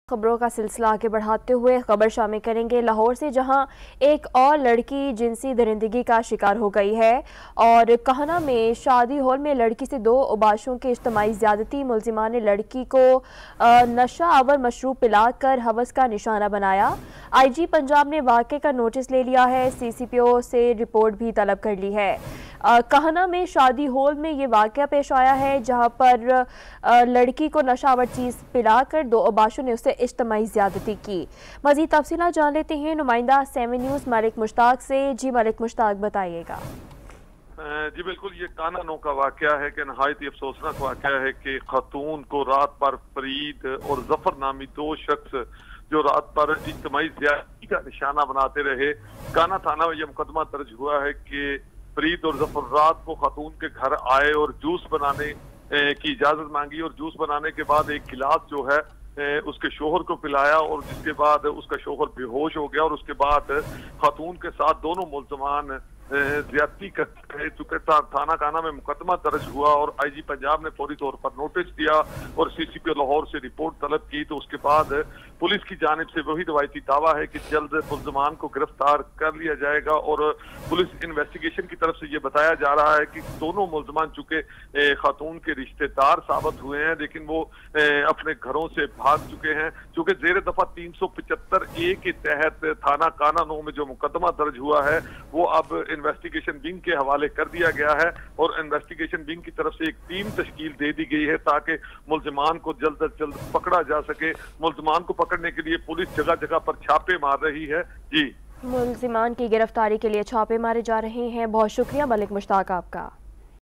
खबरों का सिलसिला आगे बढ़ाते हुए खबर शामिल करेंगे लाहौर से, जहां एक और लड़की जिनसी दरिंदगी का शिकार हो गई है। और कहना में शादी हॉल में लड़की से 2 उबाशों की इज्तिमाई ज़्यादती। मुल्जिमान ने लड़की को नशा आवर मशरूब पिलाकर हवस का निशाना बनाया। IG पंजाब ने वाक़े का नोटिस ले लिया है। CCPO से रिपोर्ट भी तलब कर ली है। कहना में शादी हॉल में ये वाक़या पेश आया है, जहां पर लड़की को नशावर चीज़ पिलाकर 2 उबाशों ने उससे इज्तिमाई ज़्यादती की। मज़ीद तफसीलात जान लेते हैं नुमाइंदा 7 न्यूज़ मलिक मुश्ताक से। जी मलिक मुश्ताक, बताइएगा। जी बिल्कुल, ये कानानो का वाक़या है कि नहायत अफसोसनाक वाक़या है कि खातून को रात भर फरीद और जफर नामी 2 शख्स जो रात भर इज्तिमाई ज़्यादती का निशाना बनाते रहे। काना थाना में यह मुकदमा दर्ज हुआ है कि फरीद और जफर रात को खातून के घर आए और जूस बनाने की इजाजत मांगी, और जूस बनाने के बाद एक गिलास जो है उसके शोहर को पिलाया, और जिसके बाद उसका शोहर बेहोश हो गया। और उसके बाद खातून के साथ दोनों मुल्ज़मान ज्यादती कर चुके। थाना काना में मुकदमा दर्ज हुआ और IG पंजाब ने फौरी तौर पर नोटिस दिया और CCPO लाहौर से रिपोर्ट तलब की। तो उसके बाद पुलिस की जानिब से वही रवायती दावा है कि जल्द मुल्ज़मान को गिरफ्तार कर लिया जाएगा। और पुलिस इन्वेस्टिगेशन की तरफ से ये बताया जा रहा है कि दोनों मुल्ज़मान चूंकि खातून के रिश्तेदार साबित हुए हैं, लेकिन वो अपने घरों से भाग चुके हैं। चूंकि ज़ेर दफा 375A के तहत थाना कानानो में जो मुकदमा दर्ज हुआ है वो अब इन्वेस्टिगेशन विंग के हवाले कर दिया गया है, और इन्वेस्टिगेशन विंग की तरफ से एक टीम तश्कील दे दी गई है ताकि मुल्ज़मान को जल्द अज जल्द पकड़ा जा सके। मुल्ज़मान को पकड़ने के लिए पुलिस जगह जगह पर छापे मार रही है। जी, मुल्ज़िमान की गिरफ्तारी के लिए छापे मारे जा रहे हैं। बहुत शुक्रिया मलिक मुश्ताक आपका।